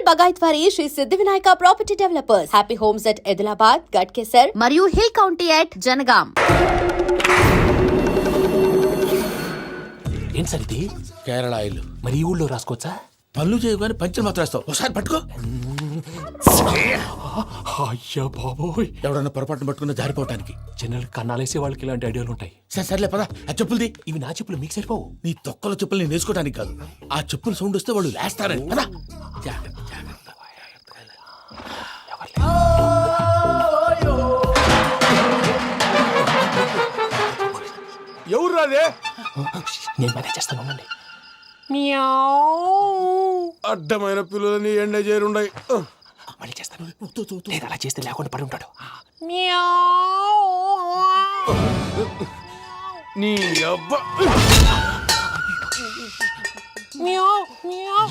బగాయత్ వారి శ్రీ సిద్ధి Vinayaka property developers. Happy homes at Edilabad, Ghatkesar మరియు hill county at Jangaon. ఏం సార్ ఇది? కేరళ ఆయిల్. మరి ఈ ఊళ్ళో రాసుకోవచ్చా? పనులు చేయగానే పంచర్ మాత్రం వేస్తావు. ఒకసారి పట్టుకో. అయ్యా బాబోయ్, ఎవడన్నా పొరపాటున పట్టుకున్న జారిపోవటానికి. జనరల్ కన్నాలేసే వాళ్ళకి ఇలాంటి ఐడియాలు ఉంటాయి. సర్లే పదా. ఆ చెప్పులది. ఇవి నా చెప్పులు మీకు సరిపోవు. నీ తొక్కల చెప్పులు నేను వేసుకోవడానికి కాదు, ఆ చెప్పులు సౌండ్ వస్తే వాళ్ళు లేస్తారని. పదా. ఎవరు రాదే? నేను మేనేజ్ చేస్తాను, ఉండండి. అడ్డమైన పిల్లలని ఎండ చేరుండయి. మళ్ళీ చేస్తాను. లేదు, అలా చేస్తే లేకుండా పడి ఉంటాడు. నీ అబ్బా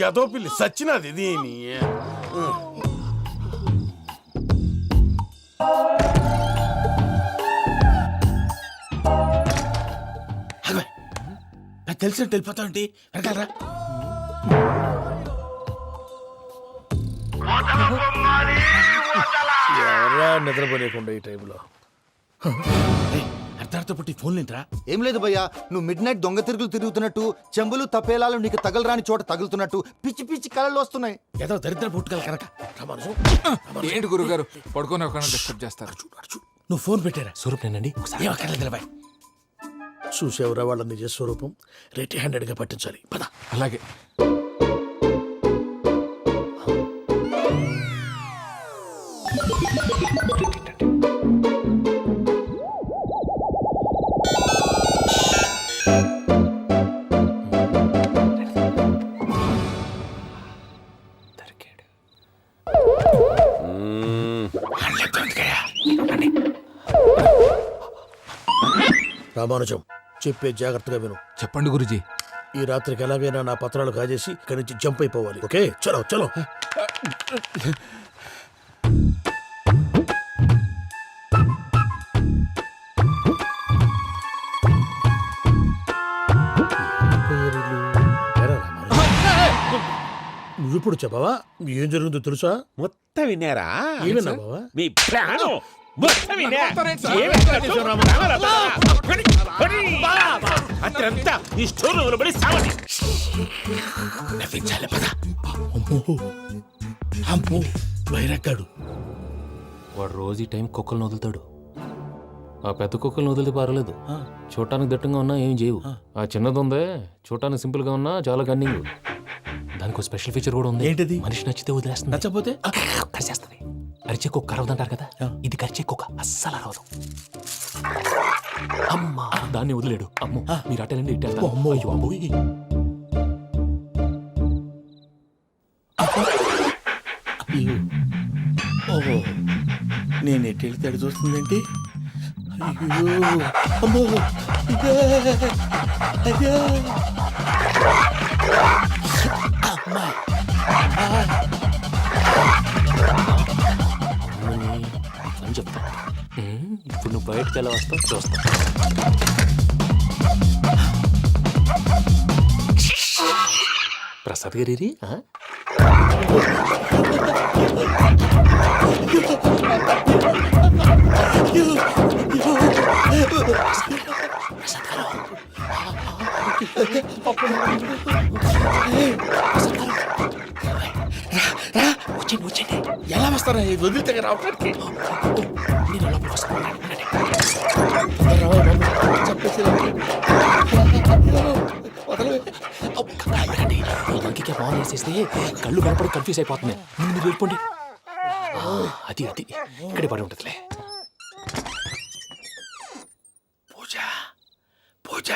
ఎదో పిల్లి సచ్చినది దీని. నాకు తెలిసినట్టు వెళ్ళిపోతావంటి. వెనకాలరా. ఎవరా నిద్రపోలేకుండా ఈ టైంలో? అర్ధార్థ పుట్టి ఫోన్ లేంట్రా. ఏం లేదు భయ్యా, నువ్వు మిడ్ నైట్ దొంగ తిరుగులు తిరుగుతున్నట్టు, చెంబులు తపేలాలు నీకు తగలరాని చోట తగులుతున్నట్టు పిచ్చి పిచ్చి కళలు వస్తున్నాయి. ఏదో దరిద్ర పుట్టుకల కనుక. ఏంటి గురుగారు పడుకొని ఒక డిస్టర్బ్ చేస్తారు? నువ్వు ఫోన్ పెట్టారా? స్వరూప్ నేనండి. ఒకసారి ఏమక్కర్లేదు. చూసేవరా వాళ్ళ నిజ స్వరూపం. రెట్టి హ్యాండెడ్ గా పట్టించాలి. పద. అలాగే. రామానుజం, చెప్పే జాగ్రత్తగా విను. చెప్పండి గురుజీ. ఈ రాత్రికి ఎలాగైనా నా పత్రాలు కాజేసి ఇక్కడి నుంచి జంప్ అయిపోవాలి. ఓకే, చలో చలో. నువ్విప్పుడు చెప్పవా ఏం జరుగుతుందో తెలుసా? మొత్తం విన్నారా? ఏమన్నా బావా? మీ ప్రాణం మొత్తం విన్నా. అత్రంతా ఈ స్టోర్ రూమ్ లో పడి సావని. నవ్వించాలి. పద. అమ్మో అమ్మో, వైరగ్గాడు. వాడు రోజు ఈ టైం కుక్కలను వదులుతాడు. ఆ పెద్ద కుక్కలను వదిలితే పర్లేదు, చూడటానికి దట్టంగా ఉన్నా ఏం చేయవు. ఆ చిన్నది ఉందే, చూడటానికి సింపుల్ గా ఉన్నా చాలా కన్నింగ్. దానికి ఒక స్పెషల్ ఫీచర్ కూడా ఉంది. ఏంటిది? మనిషి నచ్చితే వదిలేస్తుంది, నచ్చపోతే కరిచేస్తుంది. అరిచే కుక్క అరవదంటారు కదా, ఇది కరిచే కుక్క అస్సలు అరవదు. అమ్మా, దాన్ని వదిలేడు. అమ్మో, మీరు అటెండి ఇట్టే. అమ్మో. అయ్యో అమ్మోయ్. ఓహో, నేను ఎటు వెళ్తే అడు చూస్తుందేంటి? అయ్యో అమ్మో, అయ్యో అమ్మా. అని చెప్తా. ఇప్పుడు నువ్వు బయటకు ఎలా వస్తావు చూస్తా. ప్రసాద్ గారి వచ్చండి వచ్చండి. ఎలా వస్తారా? వదిలితే రావడానికి నేను లోపలికి వస్తాను. ఇంకే బాగా వేసేస్తే కళ్ళు కనపడి కన్ఫ్యూజ్ అయిపోతుంది. మీరు వెళ్ళిపోండి. అది అది ఇక్కడే పడి ఉంటుందిలే. పూజ పూజ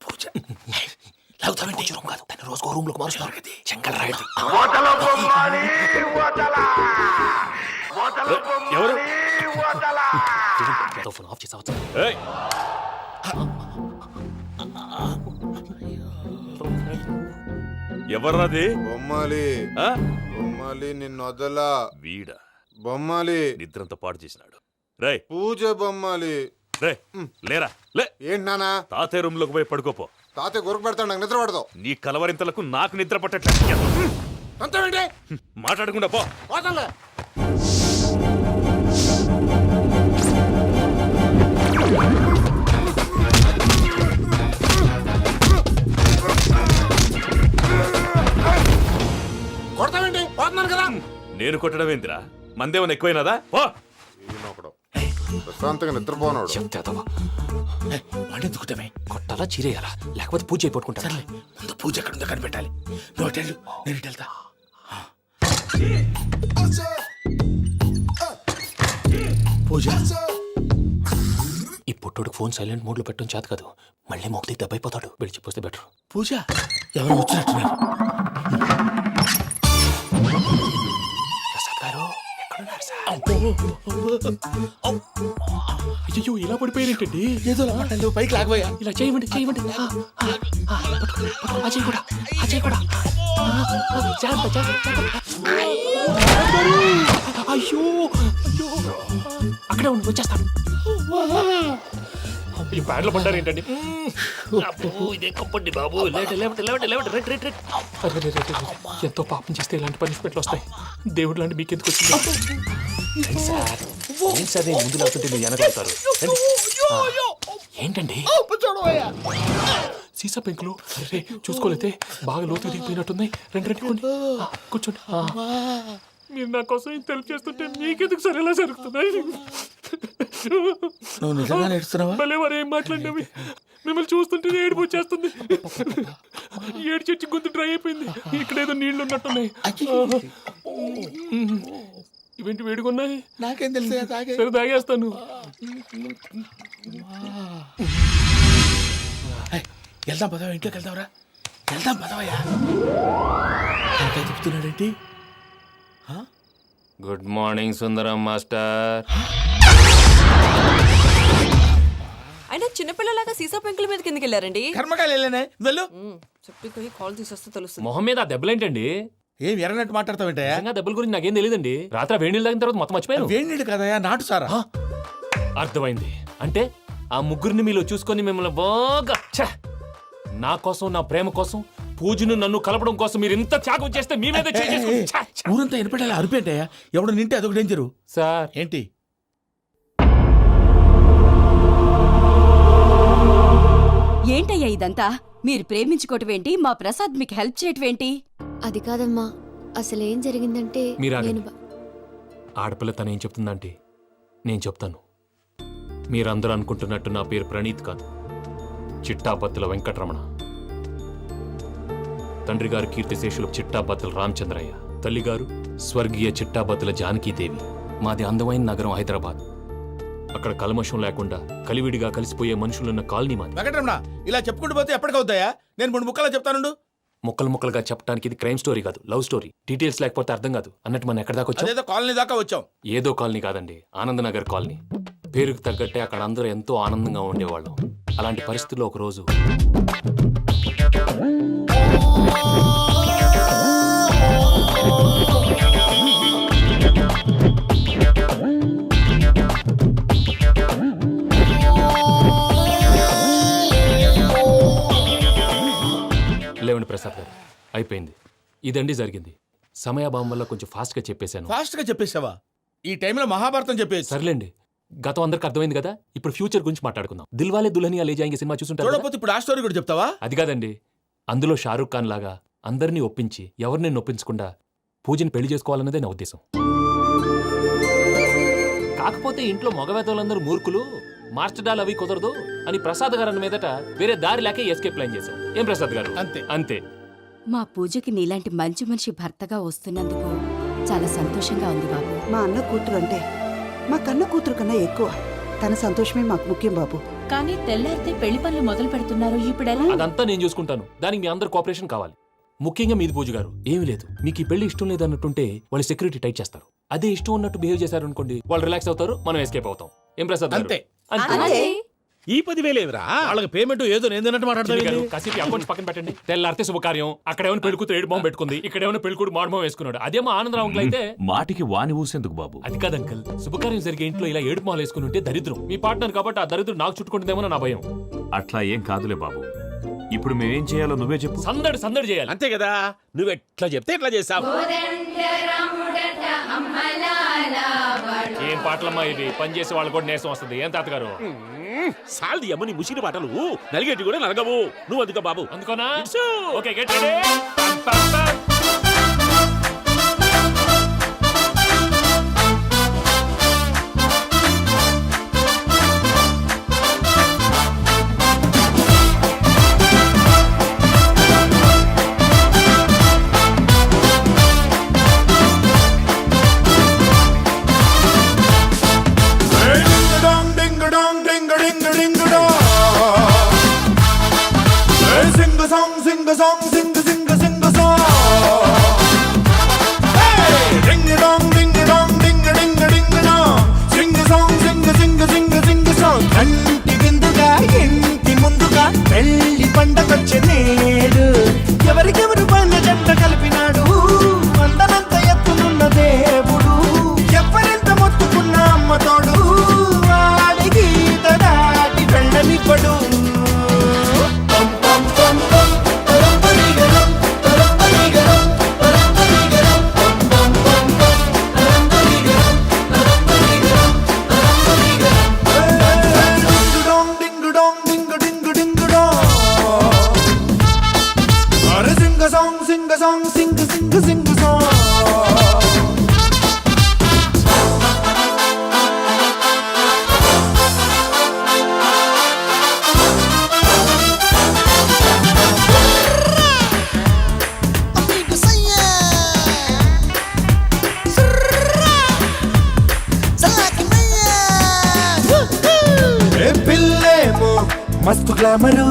పూజ. లాగుతామంటే రూమ్ కాదు, తను రోజుకో రూమ్ లోకి మారుస్తున్నారు కదా. చెంగల్ రాయదు. ఎవరు? ఫోన్ ఆఫ్ చేసావచ్చు. ఎవర్రాది? బొమ్మాలి బొమ్మాలి నిన్ను వదలా. వీడ బొమ్మాలి నిద్రంతా పాడు చేసినాడు. రే పూజ బొమ్మాలి. రే లేరా లే. ఏంటి నానా? తాతయ్య రూమ్ లోకి పోయి పడుకోపో. తాతయ్య గురకు పెడతాడు, నాకు నిద్ర పడతావు. నీ కలవరింతలకు నాకు నిద్ర పట్టట్లేదు. అంతేంటి మాట్లాడకుండా పో. పోతాలే. కొడతావేంటి? పోతున్నాను కదా. నేను కొట్టడం ఏంటిరా? మందేమన్నా ఎక్కువైనదా? పో. ఈయనొకడు. ప్రశాంతంగా నిద్రపోనాడు. చెప్తేదవా వాడెందుకుంటావే? కొట్టాలా చీరేయాలా లేకపోతే పూజ అయిపోట్టుకుంటారా? ముందు పూజ ఎక్కడ ఉందో కనిపెట్టాలి. నువ్వు అటెళ్ళు, నేను ఇటు వెళ్తా. పూజ ఈ పుట్టోడు ఫోన్ సైలెంట్ మోడ్ లో పెట్టడం చేత కాదు. మళ్ళీ మోగితే దెబ్బైపోతాడు. వెళ్ళి చెప్పొస్తే బెటర్. పూజ ఎవరు వచ్చినట్టున్నారు? ప్రసాద్ గారు ఎక్కడున్నారు సార్? అయ్యో ఇలా పడిపోయినట్టండి. ఏదో మాట్లాడలేవు, పైకి లాగబోయా. ఇలా చేయమండి చేయమండి. అజయ్ కూడా అజయ్ కూడా. జాగ్రత్త, జాగ్రత్త. అయ్యో అయ్యో, అక్కడే ఉండి వచ్చేస్తాను. ఈ బ్యాడ్లో పడ్డారు ఏంటండి? ఇదే కప్పండి బాబు. ఎంతో పాపం చేస్తే ఇలాంటి పనిష్మెంట్లు వస్తాయి. దేవుడు లాంటి మీకు ఎందుకు వచ్చింది సార్? ముందు లేకుంటే మీరు వెనకాడతారు. ఏంటండి సీసా పెంకులు? అరే చూసుకోలేతే బాగా లోతు దిగిపోయినట్టున్నాయి. రెండు కొన్ని కూర్చోండి. మీరు నా కోసం ఇంత హెల్ప్ చేస్తుంటే మీకెందుకు సరే ఎలా జరుగుతున్నాయి? నువ్వు నిజంగా నేర్చుతున్నావా? మళ్ళీ మరి ఏం మాట్లాడినవి? మిమ్మల్ని చూస్తుంటే ఏడుపు వచ్చేస్తుంది. ఏడు చెట్టు గొంతు డ్రై అయిపోయింది. ఇక్కడ ఏదో నీళ్లు ఉన్నట్టున్నాయి. ఇవేంటి వేడుకున్నాయి? నాకేం తెలుసు, సరే తాగేస్తాను. వెళ్దాం పదవా, ఇంట్లోకి వెళ్దాంరా. వెళ్దాం పదవయ్యా. ఇంకా చెప్తున్నాడేంటి? గుడ్ మార్నింగ్ సుందరం మాస్టర్. అయినా చిన్నపిల్లలాగా సీసా పెంకుల మీద కిందకి వెళ్ళారండి. కర్మకాయలు వెళ్ళానే, వెళ్ళు. చెప్పి కాల్ తీసేస్తే తెలుస్తుంది. మొహం మీద ఆ దెబ్బలేంటండి? ఏం ఎర్రనట్టు మాట్లాడతావేంటయ్యా? నిజంగా దెబ్బల గురించి నాకేం తెలియదండి. రాత్రి వేడి నీళ్ళు తాగిన తర్వాత మొత్తం మర్చిపోయాను. వేడి నీళ్ళు కదయ్యా, నాటు సారా. అర్థమైంది. అంటే ఆ ముగ్గురిని మీలో చూసుకొని మిమ్మల్ని బాగా నా కోసం, నా ప్రేమ కోసం, పూజను నన్ను కలపడం కోసం మీరు ఇంత త్యాగం చేస్తే మీ మీద ఊరంతా వినపడేలా అరిపేంటయ్యా. ఎవడు నింటే అదొక డేంజరు. సార్ ఏంటి? ఏంటయ్యా ఇదంతా? మీరు ప్రేమించుకోవటమేంటి? మా ప్రసాద్ మీకు హెల్ప్ చేయటమేంటి? అది కాదమ్మా, అసలేం జరిగిందంటే మీరు నేను ఆడపిల్ల తను ఏం చెప్తుందంటే నేను చెప్తాను. మీరందరూ అనుకుంటున్నట్టు నా పేరు ప్రణీత్ కాదు, చిట్టాపత్తుల వెంకటరమణ. తండ్రి గారు కీర్తిశేషులు చిట్టాపత్తుల రామచంద్రయ్య, తల్లిగారు స్వర్గీయ చిట్టాపత్తుల జానకీదేవి. మాది అందమైన నగరం హైదరాబాద్. అక్కడ కల్మషం లేకుండా కలివిడిగా కలిసిపోయే మనుషులున్న కాలనీ మాది. వెంకటరమణ, ఇలా చెప్పుకుంటూ పోతే ఎప్పటికవుతాయా? నేను 3 ముక్కలా చెప్తానుండు. ముక్కలు ముక్కలుగా చెప్పడానికి ఇది క్రైమ్ స్టోరీ కాదు, లవ్ స్టోరీ. డీటెయిల్స్ లేకపోతే అర్థం కాదు. అన్నట్టు మనం ఎక్కడ దాకా వచ్చాం? అదేదో కాలనీ దాకా వచ్చాం. ఏదో కాలనీ కాదండి, ఆనందనగర్ కాలనీ. పేరుకు తగ్గట్టే అక్కడ అందరూ ఎంతో ఆనందంగా ఉండేవాళ్ళం. అలాంటి పరిస్థితుల్లో ఒకరోజు లేవండి ప్రసాద్ గారు, అయిపోయింది. ఇదండి జరిగింది. సమయాభావం వల్ల కొంచెం ఫాస్ట్గా చెప్పేశాను. ఫాస్ట్ గా చెప్పేసావా? ఈ టైంలో మహాభారతం చెప్పేసి. సర్లేండి, గతం అందరికి అర్థమైంది కదా. ఇప్పుడు ఫ్యూచర్ గురించి మాట్లాడుకుందాం. దిల్వాలే దుల్హనియా లే జాయేంగే సినిమా చూసుంటారు కదా? చూడకపోతే ఇప్పుడు ఆ స్టోరీ కూడా చెప్తావా? అది కాదండి, అందులో షారూఖ్ ఖాన్ లాగా అందరినీ ఒప్పించి ఎవరిని నొప్పించకుండా పూజని పెళ్లి చేసుకోవాలన్నదే నా ఉద్దేశం. కాకపోతే ఇంట్లో మగవేతలందరూ మూర్ఖులు, మాస్టర్ డాల్ అవి కుదరదు అని ప్రసాద్ గారు అన్న మీదట వేరే దారి లేక ఎస్కేప్ ప్లాన్ చేశాం. ఏం ప్రసాద్ గారు? అంతే అంతే. మా పూజకి నీలాంటి మంచి మనిషి భర్తగా వస్తున్నందుకు చాలా సంతోషంగా ఉంది బాబు. మా అన్న కూతురు అంటే మా కన్న కూతురు కన్నా ఎక్కువ. తన సంతోషమే మాకు ముఖ్యం బాబు. కానీ తెల్లారితే పెళ్లి పనులు మొదలు పెడుతున్నారు, ఇప్పుడెలా? అదంతా నేను చూసుకుంటాను. దానికి మీ అందరు కోఆపరేషన్ కావాలి. ముఖ్యంగా మీది పూజ గారు. ఏమీ లేదు, మీకు ఈ పెళ్లి ఇష్టం లేదు అన్నట్టుంటే వాళ్ళు సెక్యూరిటీ టైట్ చేస్తారు. అదే ఇష్టం ఉన్నట్టు బిహేవ్ చేశారు అనుకోండి, వాళ్ళు రిలాక్స్ అవుతారు, మనం ఎస్కేప్ అవుతాం. ఏం ప్రసాద్ గారు? అంతే. అంతే. ఈ 10,000 ఏమిరా? వాళ్ళకి పేమెంట్ ఏదో నేను మాట్లాడతాను. కాసేపు అకౌంట్స్ పక్కన పెట్టండి. తెల్లారితే శుభకార్యం. అక్కడేమైనా పెళ్లి కూతురు ఏడు బాంబు పెట్టుకుంది, ఇక్కడేమైనా పెళ్లి కూతురు మాడు బాంబు వేసుకున్నాడు. అదేమో ఆనందరావు అంకుల్ అయితే మాటికి వాని ఊసేందుకు బాబు? అది కాదు అంకుల్, శుభకార్యం జరిగే ఇంట్లో ఇలా ఏడు మాలు వేసుకుని ఉంటే దరిద్రం. మీ పార్ట్నర్ కాబట్టి ఆ దరిద్రం నాకు చుట్టుకుంటుందేమో నా భయం. అట్లా ఏం కాదులే బాబు. ఇప్పుడు మేమేం చేయాలో నువ్వే చెప్పు. సందడి సందడి చేయాలి. అంతే కదా, నువ్వు ఎట్లా చెప్తే ఎట్లా చేసావు. ఏం పాటలమ్మా ఇవి, పని చేసే వాళ్ళు కూడా నేసం వస్తుంది. ఏం తాతగారు? సాల్ది అమ్మని ముసిరి పాటలు నలిగేటి కూడా నలగవు. నువ్వు అందుకో బాబు. అందుకోనా? ఇట్సు. Okay, get ready. పం, పం, పం. కంటి విందుగా ఇంటి ముందుగా పెళ్లి పండగొచ్చే నేడు ఎవరికెవరు పన్న జంట కలిపినాడు అందనంత ఎత్తునున్న దేవుడు ఎవరెంత మొత్తుకున్న అమ్మ తోడు వాడి గీత దాటి వెళ్ళనివ్వడు. పిల్లేమో మస్తు గ్లామరు,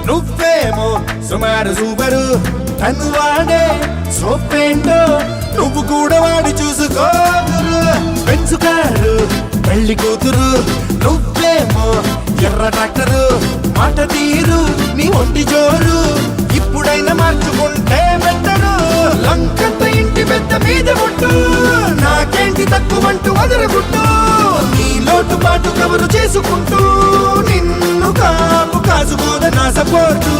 నువ్వేమో సుమారు సూపరు. తను వాడే సోపేంటో నువ్వు కూడా వాడి చూసుకోరు. పెంచుకారు పెళ్లి కూతురు, నువ్వేమో ఎర్ర డాక్టరు. మాట తీరు నీ ఒంటి జోరు, ఇప్పుడైనా మార్చుకుంటే బెట్టరు. లంకంత ఇంటి పెద్ద మీద ముట్టు, నాకేంటి తక్కువంటూ వదరగుట్టు. నీ లోటు పాటు కవరు చేసుకుంటూ నిన్ను కాపు కాసుకోద నా సపోర్టు.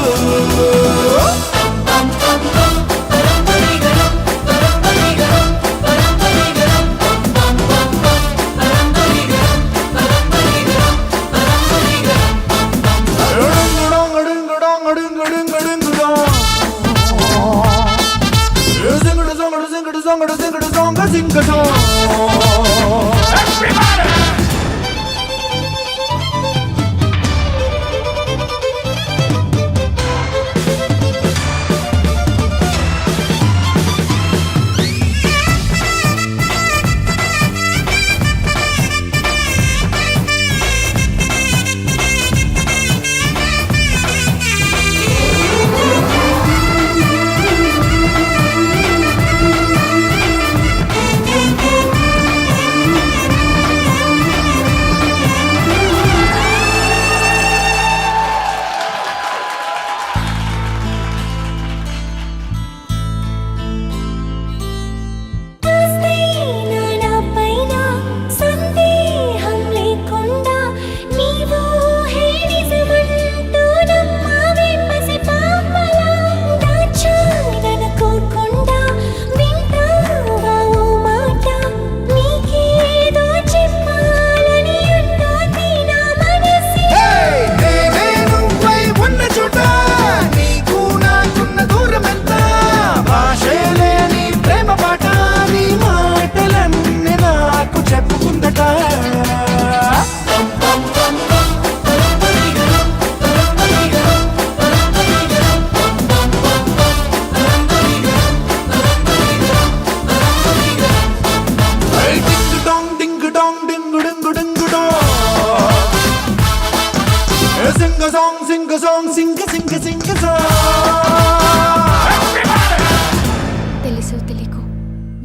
తెలుసో తెలియకో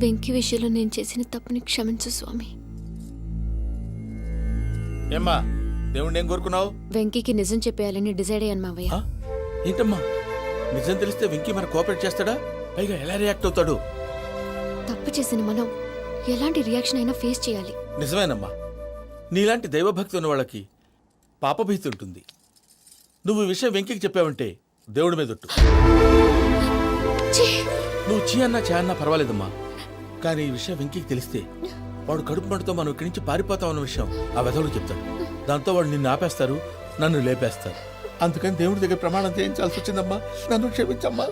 వెంకీ విషయంలో నేను చేసిన తప్పుని క్షమించు స్వామి. ఏమ్మా దేవుణ్ణి ఏం కోరుకున్నావు? వెంకీకి నిజం చెప్పేయాలని డిసైడ్ అయ్యాను మావయ్య. ఏంటమ్మా నిజం తెలిస్తే వెంకీ మన కోఆపరేట్ చేస్తాడా? పైగా ఎలా రియాక్ట్ అవుతాడు? తప్పు చేసిన మనం ఎలాంటి రియాక్షన్ అయినా ఫేస్ చేయాలి. నిజమేనమ్మా, నీలాంటి దైవభక్తి ఉన్న వాళ్ళకి పాపభీతి ఉంటుంది. నువ్వు ఈ విషయం వెంకీకి చెప్పావంటే దేవుడి మీద ఒట్టు. నువ్వు చీ అన్నా చే అన్నా పర్వాలేదమ్మా, కానీ ఈ విషయం వెంకీకి తెలిస్తే వాడు కడుపు మంటతో మనం ఇక్కడి నుంచి పారిపోతాం అన్న విషయం ఆ వెధవుడు చెప్తాడు. దాంతో వాడు నిన్ను ఆపేస్తారు, నన్ను లేపేస్తారు. అందుకని దేవుడి దగ్గర ప్రమాణం చేయించాల్సి వచ్చిందమ్మా. నన్ను క్షమించమ్మా.